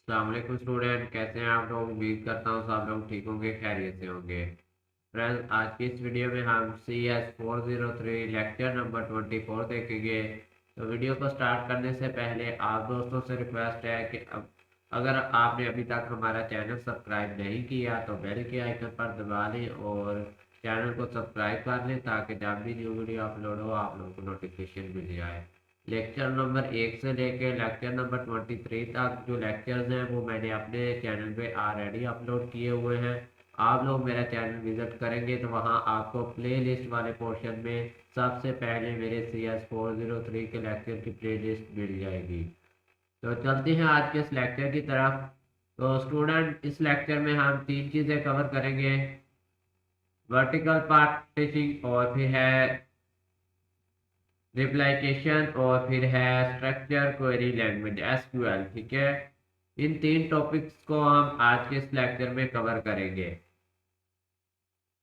अस्सलाम वालेकुम स्टूडेंट, कैसे हैं आप लोग। उम्मीद करता हूँ सब लोग ठीक होंगे, खैरियत से होंगे। फ्रेंड्स, आज की इस वीडियो में हम CS403 लेक्चर नंबर 24 देखेंगे। तो वीडियो को स्टार्ट करने से पहले आप दोस्तों से रिक्वेस्ट है कि अगर आपने अभी तक हमारा चैनल सब्सक्राइब नहीं किया तो बेल के आइकन पर दबा लें और चैनल को सब्सक्राइब कर लें ताकि जब भी न्यू वीडियो अपलोड हो आप लोगों को नोटिफिकेशन मिल जाए। लेक्चर नंबर 1 से लेके लेक्चर नंबर 23 तक जो लेक्चर्स हैं वो मैंने अपने चैनल पे ऑलरेडी अपलोड किए हुए हैं। आप लोग मेरा चैनल विजिट करेंगे तो वहाँ आपको प्ले लिस्ट वाले पोर्शन में सबसे पहले मेरे CS403 के लेक्चर की प्ले लिस्ट मिल जाएगी। तो चलते हैं आज के इस लेक्चर की तरफ। तो स्टूडेंट, इस लेक्चर में हम तीन चीज़ें कवर करेंगे। वर्टिकल पार्टीशनिंग और फिर है रिप्लाइकेशन और फिर है स्ट्रक्चर क्वेरी लैंग्वेज SQL। ठीक है, इन तीन टॉपिक्स को हम आज के इस लेक्चर में कवर करेंगे।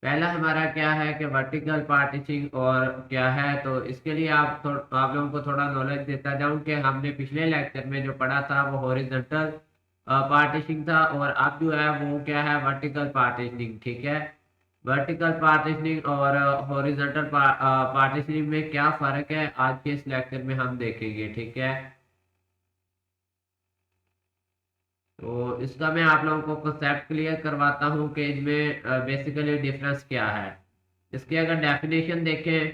पहला हमारा क्या है कि वर्टिकल पार्टीशनिंग और क्या है, तो इसके लिए आप लोगों को थोड़ा नॉलेज देता जाऊं कि हमने पिछले लेक्चर में जो पढ़ा था वो हॉरिजॉन्टल पार्टीशनिंग था और अब जो है वो क्या है, वर्टिकल पार्टीशनिंग। ठीक है, वर्टिकल पार्टीशनिंग और हॉरिजॉन्टल पार्टीशनिंग में क्या फ़र्क है आज के इस लेक्चर में हम देखेंगे। ठीक है, तो इसका मैं आप लोगों को कंसेप्ट क्लियर करवाता हूँ कि इनमें बेसिकली डिफरेंस क्या है। इसकी अगर डेफिनेशन देखें,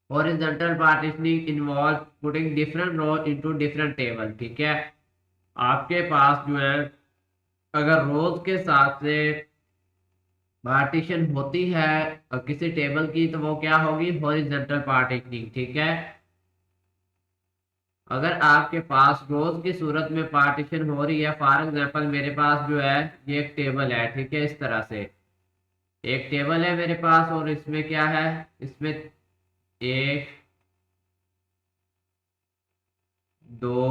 horizontal partitioning involve putting different row into different table. ठीक है, आपके पास जो है अगर रोज के साथ से पार्टीशन होती है किसी टेबल की तो वो क्या होगी, हॉरिजॉन्टल पार्टीशनिंग। ठीक है, अगर आपके पास रोज की सूरत में पार्टीशन हो रही है, फॉर एग्जांपल मेरे पास जो है ये एक टेबल है। ठीक है, इस तरह से एक टेबल है मेरे पास और इसमें क्या है, इसमें एक, दो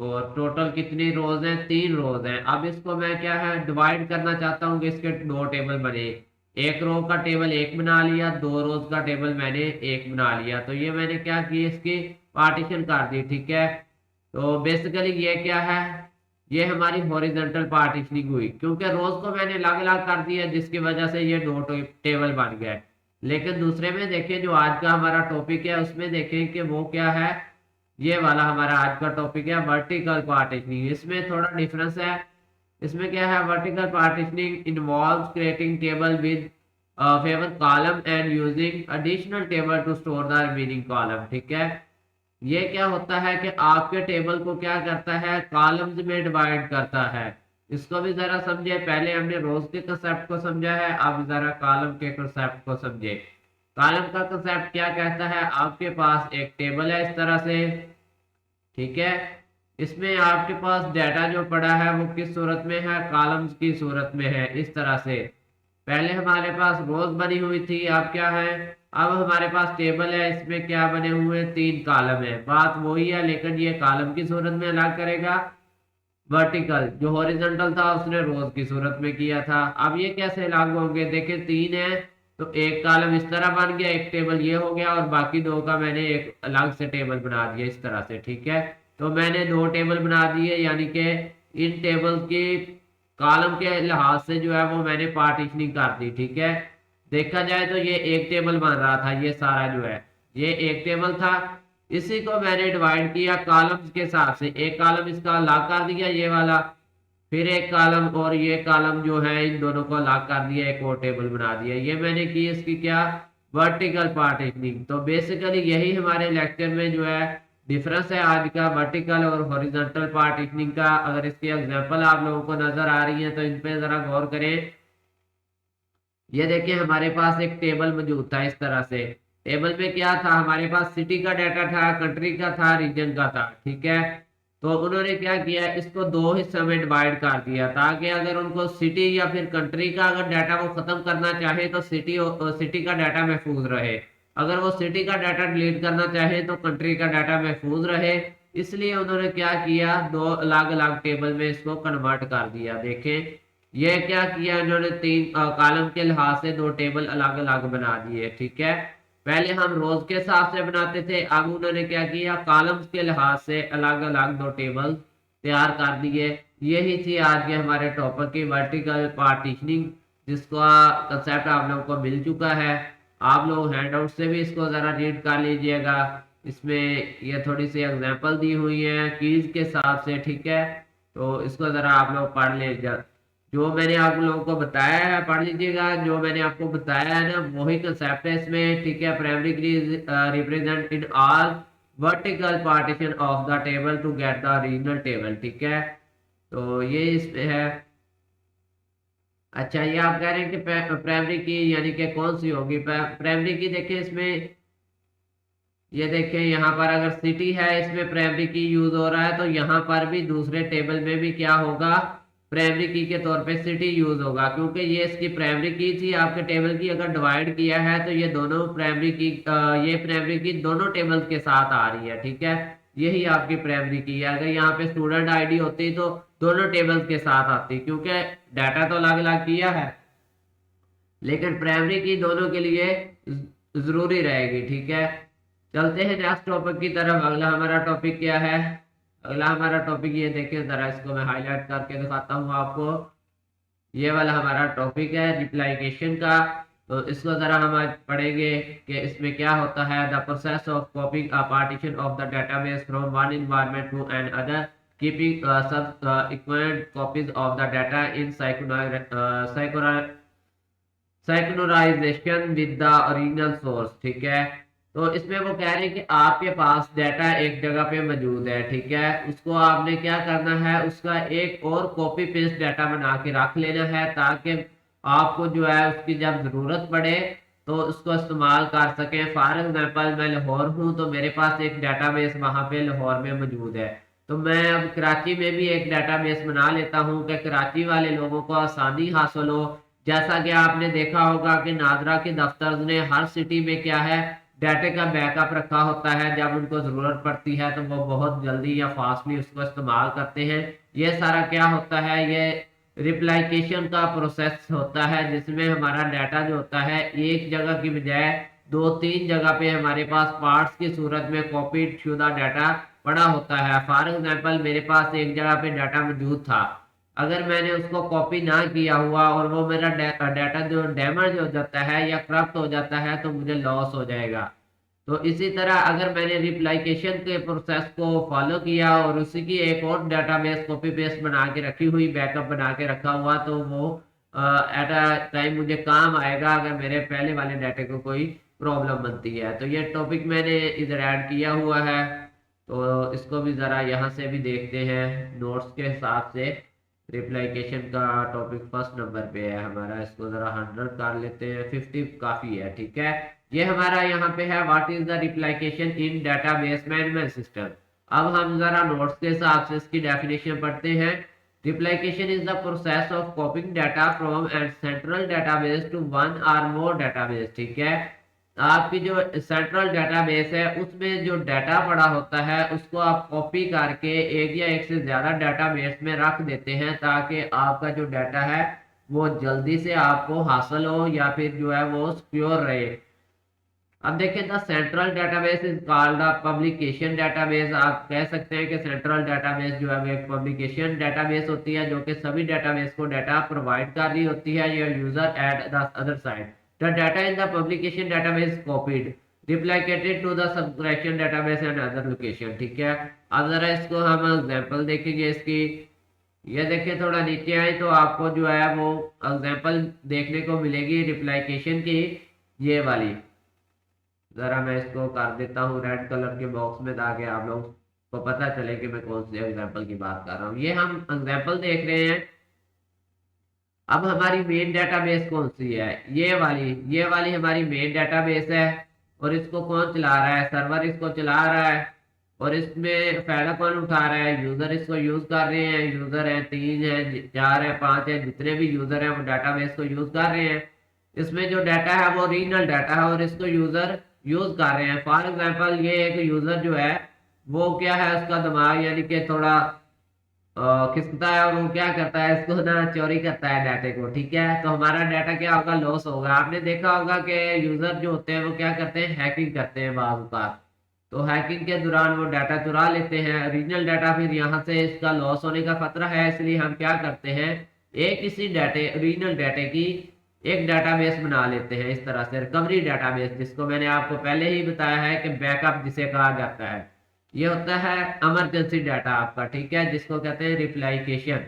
और टोटल कितनी रोज हैं, तीन रोज हैं। अब इसको मैं क्या है डिवाइड करना चाहता हूँ कि इसके दो टेबल बने। एक रो का टेबल एक बना लिया, दो रोज का टेबल मैंने एक बना लिया, तो ये मैंने क्या किया, इसकी पार्टीशन कर दी। ठीक है, तो बेसिकली ये क्या है, ये हमारी हॉरिजॉन्टल पार्टीशनिंग हुई क्योंकि रोज को मैंने अलग अलग कर दिया जिसकी वजह से ये दो टेबल बन गए। लेकिन दूसरे में देखें जो आज का हमारा टॉपिक है उसमें देखें कि वो क्या है, ये वाला हमारा आज का टॉपिक है वर्टिकल पार्टीशनिंग। इसमें थोड़ा डिफरेंस है। इसमें क्या है, vertical partitioning involves creating table with favour column and using additional table to store the remaining column. ठीक है, ये क्या होता है कि आपके टेबल को क्या करता है, कॉलम्स में डिवाइड करता है। इसको भी जरा समझे, पहले हमने रोज के कंसेप्ट को समझा है, अब जरा कॉलम के कंसेप्ट को समझे। कॉलम का कंसेप्ट क्या कहता है, आपके पास एक टेबल है इस तरह से। ठीक है, इसमें आपके पास डाटा जो पड़ा है वो किस सूरत में है, कॉलम्स की सूरत में है इस तरह से। पहले हमारे पास रोज बनी हुई थी, अब क्या है, अब हमारे पास टेबल है, इसमें क्या बने हुए हैं, तीन कॉलम है। बात वही है लेकिन ये कॉलम की सूरत में अलग करेगा। वर्टिकल जो हॉरिजॉन्टल था उसने रोज की सूरत में किया था। अब ये कैसे लागू होंगे, देखिए तीन है तो एक कॉलम इस तरह बन गया, एक टेबल ये हो गया और बाकी दो का मैंने एक अलग से टेबल बना दिया इस तरह से। ठीक है, तो मैंने दो टेबल बना दिए यानी कि इन टेबल की कॉलम के लिहाज से जो है वो मैंने पार्टीशनिंग कर दी। ठीक है, देखा जाए तो ये एक टेबल बन रहा था, ये सारा जो है ये एक टेबल था। इसी को मैंने डिवाइड किया कॉलम्स के हिसाब से, एक कॉलम इसका अलग कर दिया ये वाला, फिर एक कॉलम और ये कॉलम जो है इन दोनों को अलग कर दिया, एक और टेबल बना दिया। ये मैंने की इसकी क्या, वर्टिकल पार्टीशनिंग। तो बेसिकली यही हमारे लेक्चर में जो है डिफरेंस है आज का, वर्टिकल और हॉरिजॉन्टल पार्टीशनिंग का। अगर इसकी एग्जांपल आप लोगों को नजर आ रही है तो इन पे जरा गौर करें। ये देखिए हमारे पास एक टेबल मौजूद था इस तरह से। टेबल में क्या था, हमारे पास सिटी का डाटा था, कंट्री का था, रीजन का था। ठीक है, तो उन्होंने क्या किया, इसको दो हिस्सों में डिवाइड कर दिया ताकि अगर उनको सिटी या फिर कंट्री का अगर डाटा वो खत्म करना चाहे तो सिटी का डाटा महफूज रहे, अगर वो सिटी का डाटा डिलीट करना चाहे तो कंट्री का डाटा महफूज रहे। इसलिए उन्होंने क्या किया, दो अलग अलग टेबल में इसको कन्वर्ट कर दिया। देखें ये क्या किया इन्होंने, तीन कॉलम के लिहाज से दो टेबल अलग अलग बना दिए। ठीक है, पहले हम रोज के हिसाब से बनाते थे, अब उन्होंने क्या किया, कॉलम्स के लिहाज से अलग अलग दो टेबल तैयार कर दिए। यही थी आज के हमारे टॉपिक की वर्टिकल पार्टीशनिंग, जिसका कंसेप्ट आप लोगों को मिल चुका है। आप लोग हैंड आउट से भी इसको ज़रा रीड कर लीजिएगा। इसमें ये थोड़ी सी एग्जांपल दी हुई है कीज के हिसाब से, ठीक है। तो इसको ज़रा आप लोग पढ़ लीजिए। जो मैंने आप लोगों को बताया है पढ़ लीजिएगा। जो मैंने आपको बताया है ना वही कंसेप्ट है इसमें, ठीक है। प्राइमरी की represent in all vertical partition of the table to get the original table, ठीक है। तो ये इसमें है। अच्छा, ये आप कह रहे हैं कि प्राइमरी की यानी कि कौन सी होगी प्राइमरी की? देखिए इसमें ये देखें, यहाँ पर अगर सिटी है इसमें प्राइमरी की यूज हो रहा है, तो यहाँ पर भी दूसरे टेबल में भी क्या होगा, प्राइमरी की के तौर पे सिटी यूज होगा, क्योंकि ये इसकी प्राइमरी की थी आपके टेबल की। अगर डिवाइड किया है तो ये दोनों प्राइमरी की ये प्राइमरी की दोनों टेबल के साथ आ रही है, ठीक है। यही आपकी प्राइमरी की है। अगर यहाँ पे स्टूडेंट आईडी होती तो दोनों टेबल्स के साथ आती, क्योंकि डाटा तो अलग अलग किया है, लेकिन प्राइमरी की दोनों के लिए जरूरी रहेगी, ठीक है। चलते हैं नेक्स्ट टॉपिक की तरफ। अगला हमारा टॉपिक क्या है? अगला हमारा टॉपिक ये देखिए जरा, इसको मैं हाईलाइट करके दिखाता हूँ आपको। ये वाला हमारा टॉपिक है रिप्लाइकेशन का। तो इसको जरा हम आज पढ़ेंगे कि इसमें क्या होता है। The process of copying a partition of the database from one environment to another, keeping subsequent copies of the data in synchronization with the original source, ठीक है। तो इसमें वो कह रहे हैं कि आपके पास डाटा एक जगह पे मौजूद है, ठीक है। उसको आपने क्या करना है, उसका एक और कॉपी पेस्ट डाटा बना के रख लेना है, ताकि आपको जो है उसकी जब ज़रूरत पड़े तो उसको इस्तेमाल कर सकें। फॉर एग्जांपल मैं लाहौर हूँ तो मेरे पास एक डाटाबेस वहाँ पे लाहौर में मौजूद है। तो मैं अब कराची में भी एक डाटाबेस बना लेता हूँ कि कराची वाले लोगों को आसानी हासिल हो। जैसा कि आपने देखा होगा कि नादरा के दफ्तर ने हर सिटी में क्या है, डाटे का बैकअप रखा होता है। जब उनको ज़रूरत पड़ती है तो वो बहुत जल्दी या फास्टली उसको इस्तेमाल करते हैं। ये सारा क्या होता है, ये रिप्लाइकेशन का प्रोसेस होता है, जिसमें हमारा डाटा जो होता है एक जगह की बजाय दो तीन जगह पे हमारे पास पार्ट्स की सूरत में कॉपीड शुदा डाटा पड़ा होता है। फॉर एग्जांपल मेरे पास एक जगह पे डाटा मौजूद था, अगर मैंने उसको कॉपी ना किया हुआ और वो मेरा डाटा जो डैमेज हो जाता है या करप्ट हो जाता है तो मुझे लॉस हो जाएगा। तो इसी तरह अगर मैंने रिप्लाइकेशन के प्रोसेस को फॉलो किया और उसी की एक और डाटाबेस कॉपी पेस्ट बना के रखी हुई, बैकअप बना के रखा हुआ, तो वो एट अ टाइम मुझे काम आएगा अगर मेरे पहले वाले डाटे को कोई प्रॉब्लम बनती है। तो ये टॉपिक मैंने इधर ऐड किया हुआ है, तो इसको भी ज़रा यहाँ से भी देखते हैं नोट्स के हिसाब से। रिप्लाइकेशन का टॉपिक फर्स्ट नंबर पे है हमारा, इसको ज़रा 100 कर लेते हैं, 50 काफ़ी है, ठीक है। ये हमारा यहाँ पे है what is the replication in database management system. अब हम जरा नोट्स के हिसाब से इसकी डेफिनेशन पढ़ते हैं। Replication is the process of copying data from an central database to one or more database, ठीक है। आपकी जो सेंट्रल डेटाबेस है उसमें जो डाटा पड़ा होता है उसको आप कॉपी करके एक या एक से ज़्यादा डेटाबेस में रख देते हैं, ताकि आपका जो डाटा है वो जल्दी से आपको हासिल हो या फिर जो है वो सिक्योर रहे। अब देखें, the central database is called the publication database. आप कह सकते हैं कि सेंट्रल डेटाबेस जो है वो एक पब्लिकेशन डेटाबेस होती है, जो कि सभी डेटाबेस को डाटा प्रोवाइड कर रही होती है या user at the other side. The data in the publication database copied replicated to the subscription database and other location, ठीक है। अब जरा इसको हम एग्जांपल देखेंगे इसकी। ये देखिए, थोड़ा नीचे आए तो आपको जो है वो एग्जांपल देखने को मिलेगी रिप्लिकेशन की, ये वाली। जरा मैं इसको कर देता हूँ रेड कलर के बॉक्स में, ताकि आप लोग को पता चले कि मैं कौन से एग्जांपल की बात कर रहा हूँ। ये हम एग्जांपल देख रहे हैं। अब हमारी मेन डेटाबेस कौन सी है? ये वाली हमारी मेन डेटाबेस है। और इसको कौन चला रहा है? सर्वर इसको चला रहा है। और इसमें फायदा कौन उठा रहा है? यूजर इसको यूज कर रहे हैं। यूजर है 3 है 4 है 5 है, जितने भी यूजर हैं वो डाटाबेस को यूज कर रहे हैं। इसमें जो डाटा है वो ओरिजिनल डाटा है और इसको यूजर यूज कर रहे हैं। फॉर एग्जांपल ये एक यूजर जो है वो क्या है, उसका दिमाग यानी कि थोड़ा खिसकता है, और वो क्या करता है, इसको ना चोरी करता है डाटे को, ठीक है। तो हमारा डाटा क्या होगा, लॉस होगा। आपने देखा होगा कि यूजर जो होते हैं वो क्या करते हैं, हैकिंग करते हैं बार बार। तो हैकिंग के दौरान वो डाटा चुरा लेते हैं ओरिजिनल डाटा, फिर यहाँ से इसका लॉस होने का खतरा है। इसलिए हम क्या करते हैं, एक इसी डाटे ओरिजिनल डाटे की एक डाटाबेस बना लेते हैं, इस तरह से रिकवरी डाटाबेस, जिसको मैंने आपको पहले ही बताया है कि बैकअप जिसे कहा जाता है। ये होता है इमरजेंसी डाटा आपका, ठीक है, जिसको कहते हैं रिप्लाइकेशन।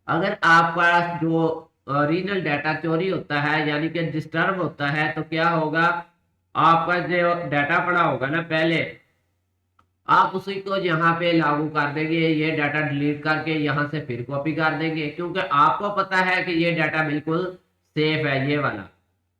अगर आपका जो ओरिजिनल डाटा चोरी होता है यानी कि डिस्टर्ब होता है, तो क्या होगा, आपका जो डाटा पड़ा होगा ना पहले, आप उसी को यहाँ पे लागू कर देंगे, ये डाटा डिलीट करके यहाँ से फिर कॉपी कर देंगे, क्योंकि आपको पता है कि ये डाटा बिल्कुल सेफ है ये वाला,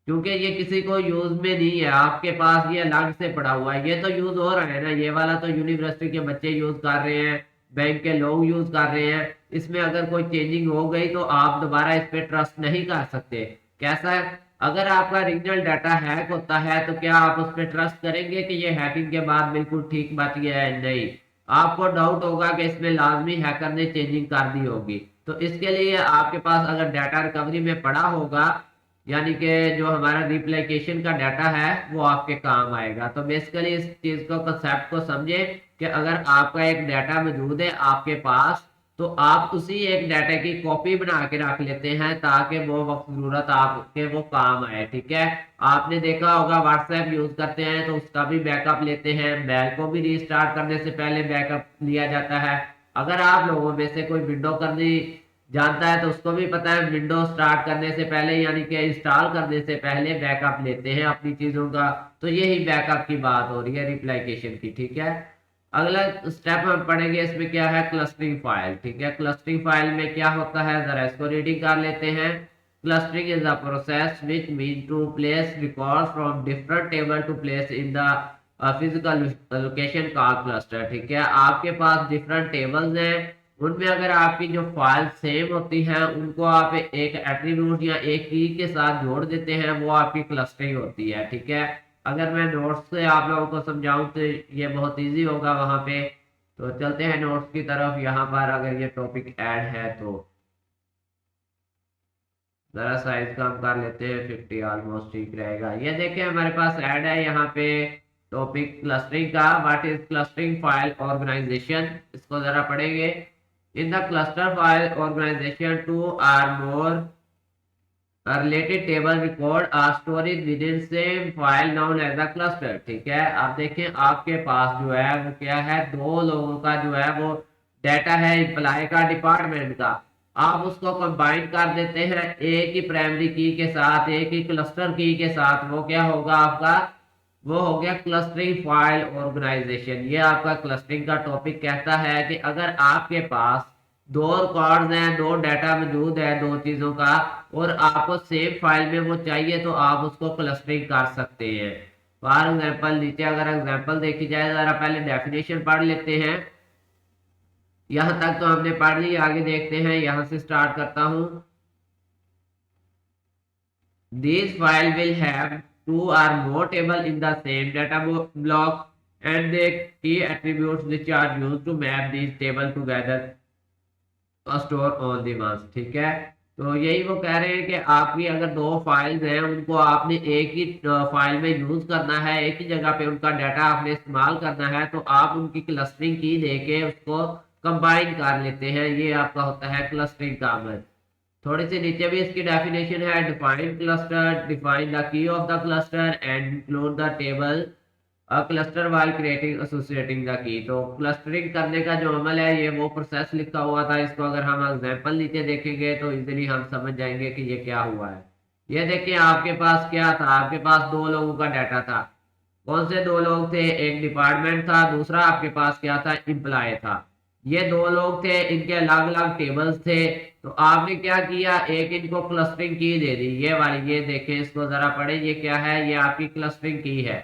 क्योंकि ये किसी को यूज में नहीं है, आपके पास ये अलग से पड़ा हुआ है। ये तो यूज हो रहा है ना, ये वाला तो यूनिवर्सिटी के बच्चे यूज कर रहे हैं, बैंक के लोग यूज कर रहे हैं। इसमें अगर कोई चेंजिंग हो गई तो आप दोबारा इस पे ट्रस्ट नहीं कर सकते। कैसा है, अगर आपका ओरिजिनल डाटा हैक होता है तो क्या आप उस पर ट्रस्ट करेंगे कि ये हैकिंग के बाद बिल्कुल ठीक बच गया है? नहीं, आपको डाउट होगा कि इसमें लाजमी हैकर ने चेंजिंग कर दी होगी। तो इसके लिए आपके पास अगर डाटा रिकवरी में पड़ा होगा, यानी कि जो हमारा रिप्लिकेशन का डाटा है, वो आपके काम आएगा। तो बेसिकली इस चीज को कंसेप्ट को समझे कि अगर आपका एक डाटा मौजूद है आपके पास, तो आप उसी एक डाटा की कॉपी बना के रख लेते हैं ताकि वो वक्त जरूरत आपके वो काम आए, ठीक है। आपने देखा होगा व्हाट्सएप यूज करते हैं तो उसका भी बैकअप लेते हैं, मेल को भी रीस्टार्ट करने से पहले बैकअप लिया जाता है। अगर आप लोगों में से कोई विंडो करनी जानता है तो उसको भी पता है, विंडो स्टार्ट करने से पहले यानी कि इंस्टॉल करने से पहले बैकअप लेते हैं अपनी चीजों का। तो यही बैकअप की बात हो रही है रिप्लिकेशन की, ठीक है। अगला स्टेप हम पढ़ेंगे, इसमें क्या है, क्लस्टरिंग फाइल, ठीक है। क्लस्टरिंग फाइल में क्या होता है, जरा इसको रीडिंग कर लेते हैं। Clustering is a process which mean to place records from different table to place in the physical location called cluster, ठीक है। आपके पास डिफरेंट टेबल्स हैं, उनमें अगर आपकी जो फाइल सेम होती हैं उनको आप एक एट्रीब्यूट या एक की के साथ जोड़ देते हैं, वो आपकी क्लस्टरिंग होती है, ठीक है। अगर मैं नोट्स से आप लोगों को समझाऊं तो ये बहुत इजी होगा वहां पे। तो चलते हैं नोट्स की तरफ। यहाँ पर अगर ये टॉपिक ऐड है तो जरा साइज कम कर लेते हैं, 50 ऑलमोस्ट ठीक रहेगा। ये देखिए हमारे पास ऐड है यहाँ पे टॉपिक क्लस्टरिंग का। What is clustering file organization, इसको जरा पढ़ेंगे। In the cluster file organization two or more related table record are stored within same file known as a cluster, ठीक है। आप देखें आपके पास जो है वो क्या है, दो लोगों का जो है वो डाटा है, एम्प्लॉय का, डिपार्टमेंट का। आप उसको कंबाइन कर देते हैं एक ही प्राइमरी की के साथ, एक ही क्लस्टर की के साथ, वो क्या होगा आपका, वो हो गया क्लस्टरिंग फाइल ऑर्गेनाइजेशन। ये आपका क्लस्टरिंग का टॉपिक कहता है कि अगर आपके पास दो रिकॉर्ड्स हैं, दो डाटा मौजूद है दो चीजों का, और आपको सेम फाइल में वो चाहिए, तो आप उसको क्लस्टरिंग कर सकते हैं। फॉर एग्जांपल नीचे अगर एग्जांपल देखी जाए, जरा पहले डेफिनेशन पढ़ लेते हैं। यहां तक तो हमने पढ़ ली, आगे देखते हैं, यहां से स्टार्ट करता हूं। These file will have two or more table in the same data block and the key attributes which are used to map these table together store on the ones, ठीक है। तो यही वो कह रहे हैं कि आपकी अगर दो फाइल्स हैं उनको आपने एक ही फाइल में यूज करना है, एक ही जगह पे उनका डाटा आपने इस्तेमाल करना है, तो आप उनकी क्लस्टरिंग की देके उसको कंबाइन कर लेते हैं। ये आपका होता है क्लस्टरिंग का अमल। थोड़ी सी नीचे भी इसकी डेफिनेशन है। Define cluster, define the key of the cluster and include the table cluster while creating associating the key. तो क्लस्टरिंग करने का जो अमल है, ये वो प्रोसेस लिखा हुआ था। इसको अगर हम एग्जांपल नीचे देखेंगे तो इजीली हम समझ जाएंगे कि ये क्या हुआ है। ये देखिए आपके पास क्या था, आपके पास दो लोगों का डाटा था। कौन से दो लोग थे, एक डिपार्टमेंट था, दूसरा आपके पास क्या था, एम्प्लॉय था। ये दो लोग थे, इनके अलग अलग टेबल्स थे। तो आपने क्या किया, एक इनको क्लस्टरिंग की दे दी, ये वाली, ये देखें, इसको जरा पढ़े, ये क्या है, ये आपकी क्लस्टरिंग की है।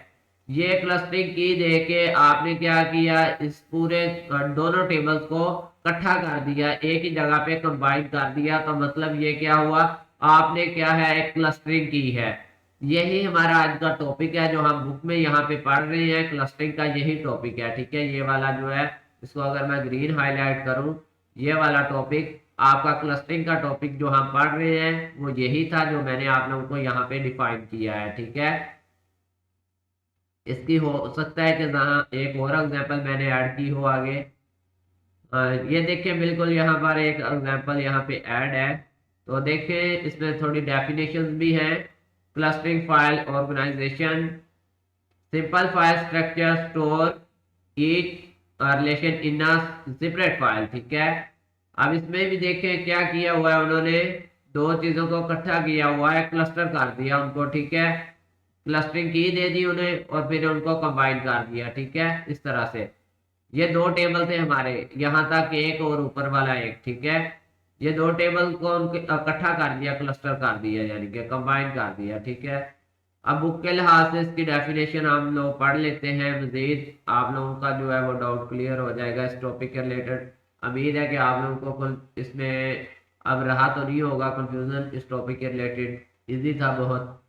ये क्लस्टरिंग की दे के आपने क्या किया, इस पूरे दोनों टेबल्स को इकट्ठा कर दिया, एक ही जगह पे कंबाइन कर दिया। तो मतलब ये क्या हुआ, आपने क्या है, एक क्लस्टरिंग की है। यही हमारा आज का टॉपिक है जो हम बुक में यहाँ पे पढ़ रहे हैं, क्लस्टरिंग का यही टॉपिक है, ठीक है। ये वाला जो है, इसको अगर मैं ग्रीन हाईलाइट करूं, ये वाला टॉपिक आपका क्लस्टरिंग का टॉपिक जो हम पढ़ रहे हैं वो यही था जो मैंने आप लोगों को यहाँ पे डिफाइन किया है, ठीक है। इसकी हो सकता है कि जहाँ एक और एग्जांपल मैंने ऐड की हो आगे। ये देखिए बिल्कुल यहाँ पर एक एग्जांपल यहाँ पे ऐड है। तो देखिए इसमें थोड़ी डेफिनेशंस भी हैं। Clustering file organization, simple file structure store each relation in a separate file, ठीक है। अब इसमें भी देखें क्या किया हुआ है उन्होंने, दो चीजों को इकट्ठा किया हुआ है, क्लस्टर कर दिया उनको, ठीक है। क्लस्टरिंग की दे दी उन्हें और फिर उनको कंबाइन कर दिया, ठीक है, इस तरह से। ये दो टेबल थे हमारे, यहाँ तक एक और ऊपर वाला एक, ठीक है। ये दो टेबल को उनके इकट्ठा कर दिया, क्लस्टर कर दिया, यानी कि कंबाइन कर दिया, ठीक है। अब बुक के लिहाज से इसकी डेफिनेशन हम लोग पढ़ लेते हैं मजीद, आप लोगों का जो है वो डाउट क्लियर हो जाएगा इस टॉपिक के रिलेटेड। उम्मीद है कि आप लोगों को इसमें अब रहा तो नहीं होगा कंफ्यूजन इस टॉपिक के रिलेटेड, इजी था बहुत।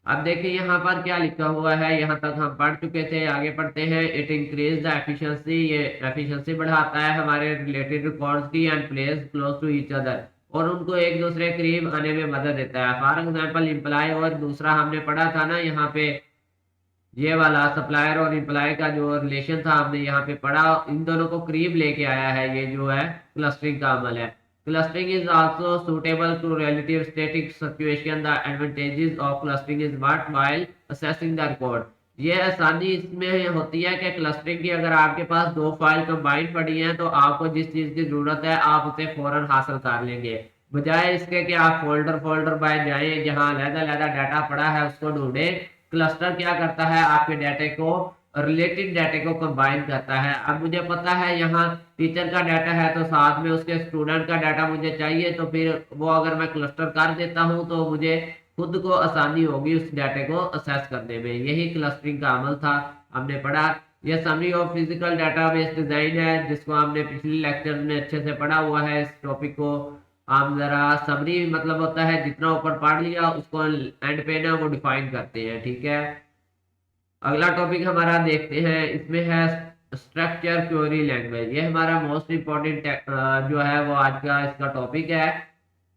अब देखिए यहाँ पर क्या लिखा हुआ है, यहाँ तक हम पढ़ चुके थे, आगे पढ़ते हैं। इट इंक्रीज द एफिशिएंसी, ये एफिशिएंसी बढ़ाता है हमारे रिलेटेड रिकॉर्ड्स की, and place close to each other, और उनको एक दूसरे करीब आने में मदद देता है। फॉर एग्जांपल इम्प्लाई, और दूसरा हमने पढ़ा था ना यहाँ पे, ये वाला सप्लायर और इम्प्लाई का जो रिलेशन था हमने यहाँ पे पढ़ा, इन दोनों को करीब लेके आया है, ये जो है क्लस्टरिंग का अमल है। Clustering is also suitable to relative static situation, the advantages of clustering is what while assessing the record. ये आसानी इसमें होती है कि क्लस्टरिंग की, अगर आपके पास दो फाइल कंबाइन पड़ी हैं तो आपको जिस चीज की जरूरत है आप उसे फौरन हासिल कर लेंगे, बजाय इसके कि आप फोल्डर फोल्डर बाय जाएं, जहां अलग-अलग डाटा पड़ा है उसको ढूंढें। क्लस्टर क्या करता है, आपके डाटे को, रिलेटेड डाटे को कंबाइन करता है। अब मुझे पता है यहाँ टीचर का डाटा है तो साथ में उसके स्टूडेंट का डाटा मुझे चाहिए, तो फिर वो अगर मैं क्लस्टर कर देता हूँ तो मुझे खुद को आसानी होगी उस डाटे को असेस करने में। यही क्लस्टरिंग का अमल था, हमने पढ़ा। यह summary of physical database design है, जिसको हमने पिछले लेक्चर में अच्छे से पढ़ा हुआ है। इस टॉपिक को हम जरा, समरी मतलब होता है जितना ऊपर पढ़ लिया उसको एंड पे ना वो डिफाइन करते हैं, ठीक है। अगला टॉपिक हमारा देखते हैं, इसमें है स्ट्रक्चर क्वेरी लैंग्वेज। ये हमारा मोस्ट इम्पोर्टेंट जो है वो आज का इसका टॉपिक है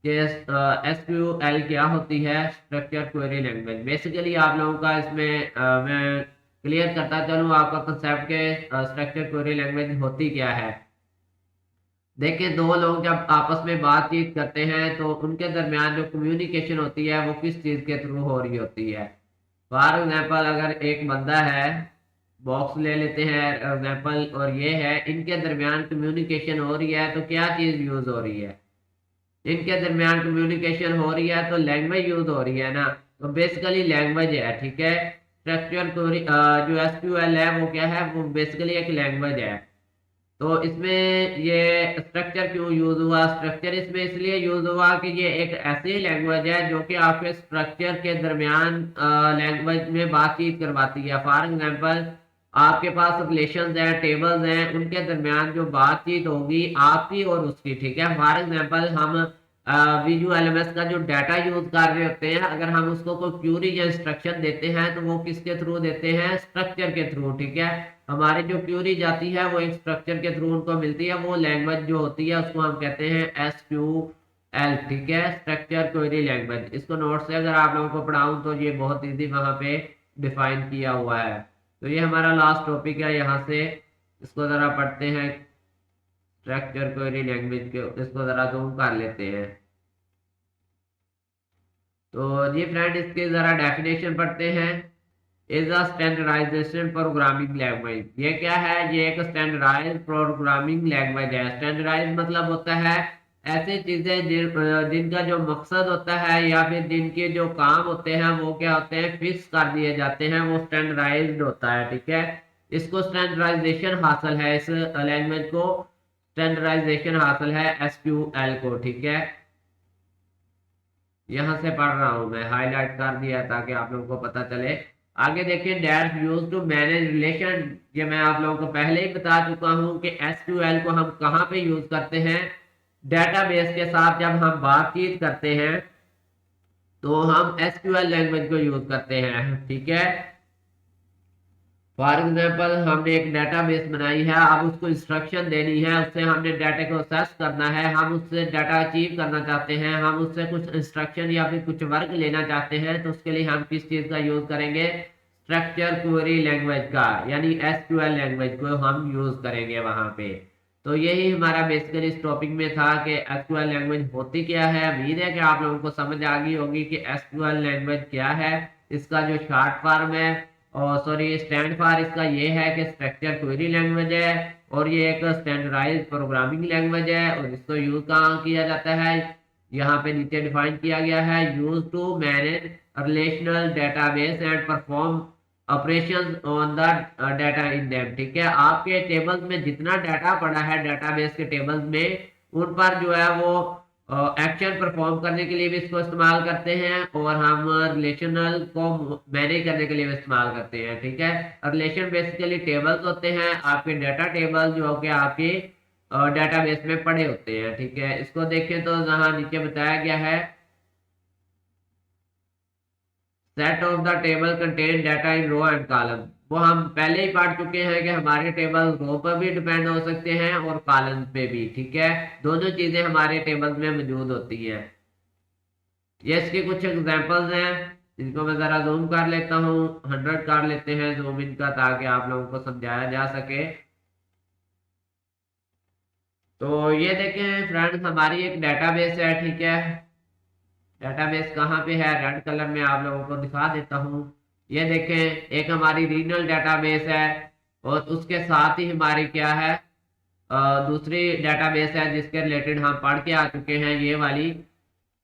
कि एसक्यूएल क्या होती है, स्ट्रक्चर क्वेरी लैंग्वेज। बेसिकली आप लोगों का इसमें मैं क्लियर करता चलूँ आपका कंसेप्ट के स्ट्रक्चर क्वेरी लैंग्वेज होती क्या है। देखिए दो लोग जब आपस में बातचीत करते हैं तो उनके दरमियान जो कम्युनिकेशन होती है वो किस चीज़ के थ्रू हो रही होती है। फॉर एग्जाम्पल अगर एक बंदा है, बॉक्स ले लेते हैं एग्जाम्पल, और ये है, इनके दरमियान कम्युनिकेशन हो रही है तो क्या चीज़ यूज़ हो रही है, इनके दरमियान कम्युनिकेशन हो रही है तो लैंग्वेज यूज़ हो रही है ना, तो बेसिकली लैंग्वेज है, ठीक है। स्ट्रक्चर जो एसक्यूएल है वो क्या है, वो बेसिकली एक लैंग्वेज है। तो इसमें ये स्ट्रक्चर क्यों यूज हुआ, स्ट्रक्चर इसमें इसलिए यूज हुआ कि ये एक ऐसी लैंग्वेज है जो कि आपके स्ट्रक्चर के दरमियान लैंग्वेज में बातचीत करवाती है। फॉर एग्जांपल आपके पास रिलेशंस हैं, टेबल्स हैं, उनके दरमियान जो बातचीत होगी आपकी और उसकी, ठीक है। फॉर एग्जांपल हम VULMS का जो डाटा यूज कर रहे होते हैं, अगर हम उसको कोई क्यूरी या इंस्ट्रक्शन देते हैं तो वो किसके थ्रू देते हैं, स्ट्रक्चर के थ्रू, ठीक है। हमारी जो क्यूरी जाती है वो एक स्ट्रक्चर के थ्रू उनको मिलती है, वो लैंग्वेज जो होती है उसको हम कहते हैं SQL, ठीक है, स्ट्रक्चर क्वेरी लैंग्वेज। इसको नोट से अगर आप लोगों को पढ़ाऊं तो ये बहुत इजी वहां पे डिफाइन किया हुआ है। तो ये हमारा लास्ट टॉपिक है, यहाँ से इसको जरा पढ़ते हैं, स्ट्रक्चर क्वेरी लैंग्वेज के, इसको जरा जूम कर लेते हैं। तो जी फ्रेंड इसके जरा डेफिनेशन पढ़ते हैं। Is a standardization programming language, ये क्या है, ये एक स्टैंडर्डाइज प्रोग्रामिंग लैंग्वेज है। स्टैंडर्डाइज मतलब होता है ऐसी चीजें जिनका जो मकसद होता है या फिर जिनके जो काम होते हैं वो क्या होते हैं, फिक्स कर दिए जाते हैं, वो स्टैंडर्डाइज्ड होता है, ठीक है। इसको स्टैंडर्डाइजेशन हासिल है, इस लैंग्वेज को स्टैंडर्डाइजेशन हासिल है SQL को, ठीक है। यहाँ से पढ़ रहा हूँ मैं, हाईलाइट कर दिया ताकि आप लोगों को पता चले। आगे देखिए, that use to manage relation, ये मैं आप लोगों को पहले ही बता चुका हूँ कि SQL को हम कहाँ पे यूज करते हैं, डेटाबेस के साथ जब हम बातचीत करते हैं तो हम SQL लैंग्वेज को यूज करते हैं, ठीक है। फॉर एग्जाम्पल हमने एक डेटाबेस बनाई है, अब उसको इंस्ट्रक्शन देनी है, उससे हमने डाटा को असेस करना है, हम उससे डाटा अचीव करना चाहते हैं, हम उससे कुछ इंस्ट्रक्शन या फिर कुछ वर्क लेना चाहते हैं, तो उसके लिए हम किस चीज़ का यूज़ करेंगे, स्ट्रक्चर क्वेरी लैंग्वेज का, यानी एसक्यूएल लैंग्वेज को हम यूज करेंगे वहां पे। तो यही हमारा बेसिकली इस टॉपिक में था कि एसक्यूएल लैंग्वेज होती क्या है। उम्मीद है कि आप लोगों को समझ आ गई होगी कि एसक्यूएल लैंग्वेज क्या है। इसका जो शॉर्ट फॉर्म है, और सॉरी स्टैंड फॉर इसका ये है कि स्ट्रक्चर क्वेरी लैंग्वेज है, और ये एक स्टैंडर्डाइज्ड प्रोग्रामिंग लैंग्वेज है। और इसको यूज कहाँ किया जाता है, यहाँ पे नीचे डिफाइन किया गया है, use to manage relational database and perform operations on the data in them. ठीक है, आपके टेबल्स में जितना डाटा पड़ा है डेटाबेस के टेबल्स में, उन पर जो है वो एक्शन परफॉर्म करने के लिए भी इसको इस्तेमाल करते हैं, और हम रिलेशनल को मैनेज करने के लिए भी इस्तेमाल करते हैं। ठीक है, रिलेशन बेसिकली टेबल्स होते हैं, आपके डाटा टेबल जो कि आपके डेटाबेस में पड़े होते हैं। ठीक है, इसको देखें तो यहाँ नीचे बताया गया है, set of the table contain data in row and column. वो हम पहले ही पढ़ चुके हैं कि हमारे टेबल रो पर भी डिपेंड हो सकते हैं और कॉलम पे भी। ठीक है, दोनों चीजें हमारे टेबल में मौजूद होती हैं। ये इसके कुछ एग्जांपल्स हैं, इनको मैं जरा जूम कर लेता हूँ, 100 कर लेते हैं जूम इन का, ताकि आप लोगों को समझाया जा सके। तो ये देखें फ्रेंड्स, हमारी एक डेटाबेस है। ठीक है, डेटाबेस कहाँ पे है, रेड कलर में आप लोगों को दिखा देता हूँ। ये देखें, एक हमारी रीजनल डेटाबेस है, और उसके साथ ही हमारी क्या है, दूसरी डेटाबेस है जिसके रिलेटेड हम पढ़ के आ चुके हैं, ये वाली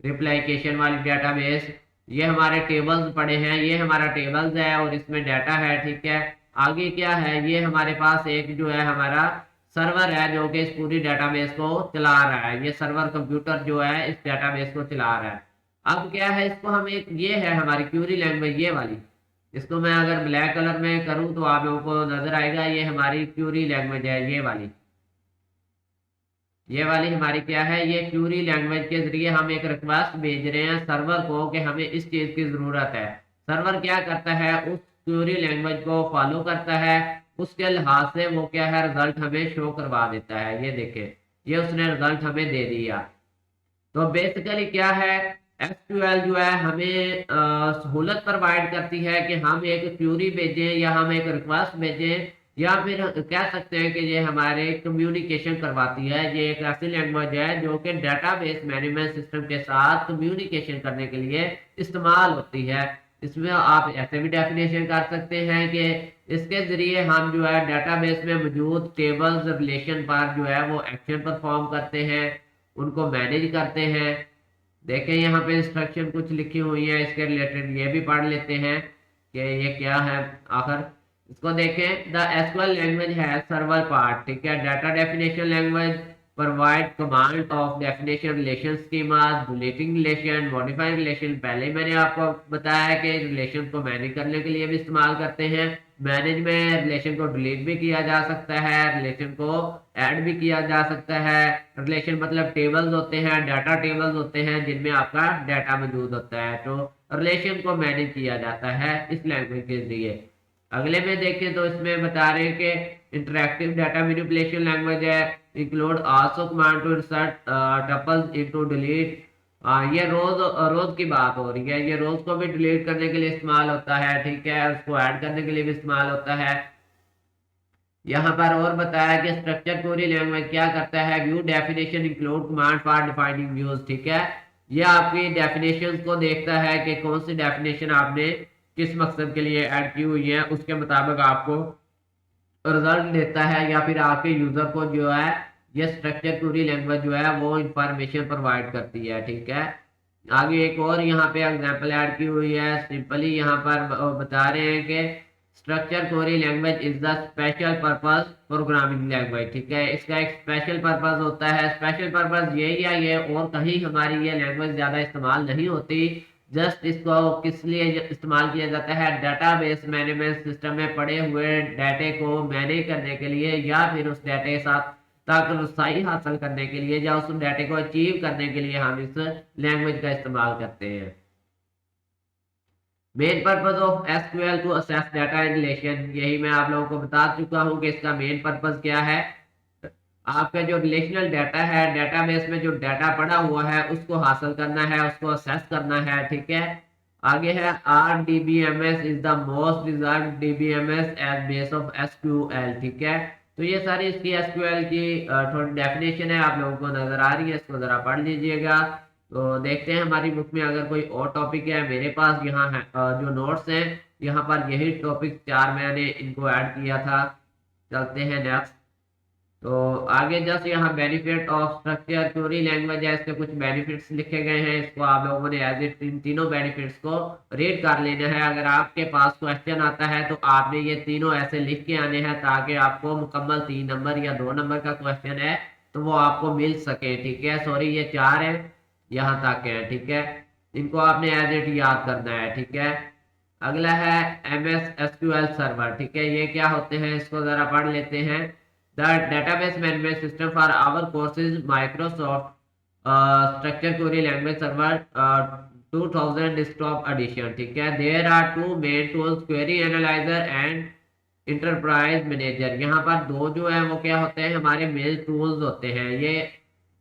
रिप्लिकेशन वाली डेटाबेस। ये हमारे टेबल्स पड़े हैं, ये हमारा टेबल्स है और इसमें डाटा है। ठीक है, आगे क्या है, ये हमारे पास एक जो है हमारा सर्वर है जो कि इस पूरी डेटाबेस को चला रहा है। ये सर्वर कंप्यूटर जो है इस डेटाबेस को चला रहा है। अब क्या है, इसको हम एक, ये है हमारी क्यूरी लैंग्वेज, ये वाली। इसको मैं अगर ब्लैक कलर में करूं तो आप लोगों को नजर आएगा, ये हमारी क्यूरी लैंग्वेज है, ये वाली। ये वाली हमारी क्या है, ये क्यूरी लैंग्वेज के जरिए हम एक रिक्वेस्ट भेज रहे हैं सर्वर को कि हमें इस चीज की जरूरत है। सर्वर क्या करता है, उस क्यूरी लैंग्वेज को फॉलो करता है, उसके लिहाज से वो क्या है, रिजल्ट हमें शो करवा देता है। ये देखे, ये उसने रिजल्ट हमें दे दिया। तो बेसिकली क्या है, एसक्यूएल जो है हमें सहूलत प्रोवाइड करती है कि हम एक क्यूरी भेजें या हम एक रिक्वेस्ट भेजें, या फिर कह सकते हैं कि ये हमारे कम्युनिकेशन करवाती है। ये एक ऐसी लैंग्वेज है जो कि डेटाबेस मैनेजमेंट सिस्टम के साथ कम्युनिकेशन करने के लिए इस्तेमाल होती है। इसमें आप ऐसे भी डेफिनेशन कर सकते हैं कि इसके जरिए हम जो है डेटाबेस में मौजूद टेबल्स रिलेशन पर जो है वो एक्शन परफॉर्म करते हैं, उनको मैनेज करते हैं। देखें यहाँ पे इंस्ट्रक्शन कुछ लिखी हुई है, इसके रिलेटेड ये भी पढ़ लेते हैं कि ये क्या है आखिर। इसको देखें, द एसक्यूएल लैंग्वेज है सर्वर पार्ट। ठीक है, data definition language provide command of definition relation schema, deleting relation, modifying relation. पहले मैंने आपको बताया कि रिलेशन को मैनेज करने के लिए भी इस्तेमाल करते हैं। मैनेज में रिलेशन को डिलीट भी किया जा सकता है, रिलेशन को ऐड भी किया जा सकता है। रिलेशन मतलब टेबल्स होते हैं, डाटा टेबल्स होते हैं जिनमें आपका डाटा मौजूद होता है। तो रिलेशन को मैनेज किया जाता है इस लैंग्वेज के जरिए। अगले में देखें तो इसमें बता रहे हैं कि इंटरैक्टिव डाटा मैनिपुलेशन लैंग्वेज है, include also command to insert tuples into delete. ये रोज रोज की बात हो रही है, ये रोज को भी डिलीट करने के लिए इस्तेमाल होता है। ठीक है, उसको ऐड करने के लिए भी इस्तेमाल होता है। यहाँ पर और बताया कि स्ट्रक्चर क्वेरी लैंग्वेज क्या करता है, view definition include command for defining views. ठीक है, ये आपकी डेफिनेशन को देखता है कि कौन सी डेफिनेशन आपने किस मकसद के लिए ऐड की हुई है, उसके मुताबिक आपको रिजल्ट देता है, या फिर आपके यूजर को जो है ये स्ट्रक्चर क्वेरी लैंग्वेज जो है वो इंफॉर्मेशन प्रोवाइड करती है। ठीक है, आगे एक और यहाँ पे एग्जांपल ऐड की हुई है। सिंपली यहाँ पर बता रहे हैं कि structure query language is the special purpose programming language. ठीक है, इसका एक स्पेशल पर्पस होता है। स्पेशल पर्पस ये या ये और कहीं हमारी ये लैंग्वेज ज्यादा इस्तेमाल नहीं होती। जस्ट इसको किस लिए इस्तेमाल किया जाता है, डेटाबेस मैनेजमेंट सिस्टम में पड़े हुए डाटे को मैनेज करने के लिए, या फिर उस डाटे के साथ तक रसाई हासिल करने के लिए, या उस डाटे को अचीव करने के लिए हम इस लैंग्वेज का इस्तेमाल करते हैं। Main purpose of SQL to assess data in relation, यही मैं आप लोगों को बता चुका हूं कि इसका मेन पर्पज क्या है। आपका जो रिलेशनल डाटा है, डेटाबेस में जो डाटा पड़ा हुआ है उसको हासिल करना है, उसको असेस करना है। ठीक है, आगे है RDBMS is the most desired DBMS as base of SQL। ठीक है, तो ये सारी इसकी SQL की थोड़ी डेफिनेशन है, आप लोगों को नजर आ रही है, इसको जरा पढ़ लीजिएगा। तो देखते हैं हमारी बुक में अगर कोई और टॉपिक है। मेरे पास यहाँ है जो नोट्स हैं, यहाँ पर यही टॉपिक 4 मैंने इनको ऐड किया था। चलते हैं नेक्स्ट। तो आगे जस्ट यहाँ benefit of structure query language है, इसके कुछ बेनिफिट्स लिखे गए हैं, इसको आप लोगों ने एज इट इन तीनों बेनिफिट्स को रीड कर लेना है। अगर आपके पास क्वेश्चन आता है तो आपने ये तीनों ऐसे लिख के आने हैं ताकि आपको मुकम्मल 3 नंबर या 2 नंबर का क्वेश्चन है तो वो आपको मिल सके। ठीक है, सॉरी ये 4 है, यहाँ तक है। ठीक है, इनको आपने एज इट याद करना है। ठीक है, अगला है MS SQL सर्वर। ठीक है, ये क्या होते हैं इसको जरा पढ़ लेते हैं। The database management system for our course is Microsoft Structure Query Language Server 2000 Desktop Edition। ठीक है, there are two main tools, Query Analyzer and Enterprise Manager। यहाँ पर दो जो है वो क्या होते हैं, हमारे मेन टूल्स होते हैं। ये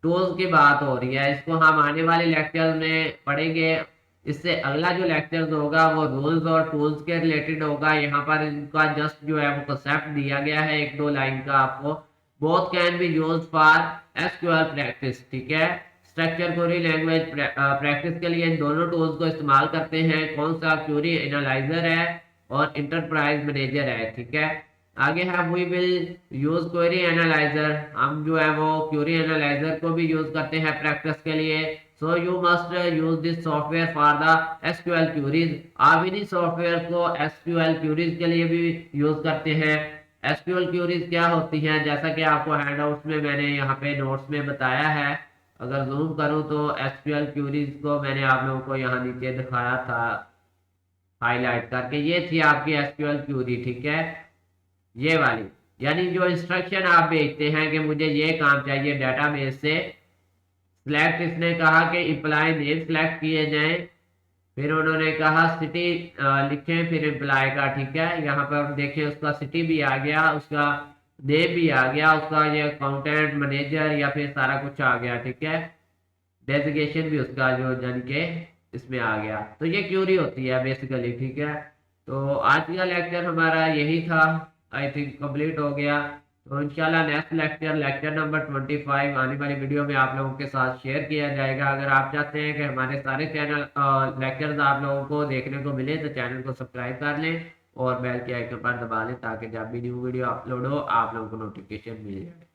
टूल्स की बात हो रही है, इसको हम आने वाले लेक्चर में पढ़ेंगे। इससे अगला जो लेक्चर होगा वो रूल्स और टूल्स के रिलेटेड होगा। यहाँ पर इनका जस्ट जो है वो कंसेप्ट दिया गया है 1-2 लाइन का आपको। Both can be use for SQL practice. ठीक है, स्ट्रक्चर क्वेरी लैंग्वेज प्रैक्टिस के लिए इन दोनों टूल्स को इस्तेमाल करते हैं। कौन सा, क्वेरी एनालाइजर है और इंटरप्राइज मैनेजर है। ठीक है, आगे है we will use query analyser. हम जो है वो क्वेरी एनालाइजर को भी यूज करते हैं प्रैक्टिस के लिए। So you must use this software for the SQL queries. आप इन्हीं सॉफ्टवेयर को एसक्यूएल क्वेरीज के लिए भी यूज करते हैं। एसक्यूएल क्वेरीज क्या होती हैं, जैसा कि आपको हैंडआउट्स में मैंने यहाँ पे नोट्स में बताया है। अगर जूम करूँ तो एसक्यूएल क्वेरीज को मैंने आप लोगों को यहाँ नीचे दिखाया था हाईलाइट करके। ये थी आपकी एसक्यूएल क्वेरी। ठीक है, ये वाली, यानी जो इंस्ट्रक्शन आप भेजते हैं कि मुझे ये काम चाहिए डेटाबेस से। सिलेक्ट, इसने कहा कि इम्प्लाई नेम सिलेक्ट किए जाएं, फिर उन्होंने कहा सिटी लिखें, फिर एम्प्लॉय का। ठीक है, यहाँ पर देखें उसका सिटी भी आ गया, उसका नेम भी आ गया, उसका ये अकाउंटेंट मैनेजर या फिर सारा कुछ आ गया। ठीक है, डेजिग्नेशन भी उसका जो जान के इसमें आ गया। तो ये क्यूरी होती है बेसिकली। ठीक है, तो आज का लेक्चर हमारा यही था, आई थिंक कंप्लीट हो गया। तो इंशाल्लाह नेक्स्ट लेक्चर, लेक्चर नंबर 25 आने वाली वीडियो में आप लोगों के साथ शेयर किया जाएगा। अगर आप चाहते हैं कि हमारे सारे चैनल लेक्चर्स आप लोगों को देखने को मिले तो चैनल को सब्सक्राइब कर लें और बेल के आइकन पर दबा लें ताकि जब भी न्यू वीडियो अपलोड हो आप लोगों को नोटिफिकेशन मिल जाए।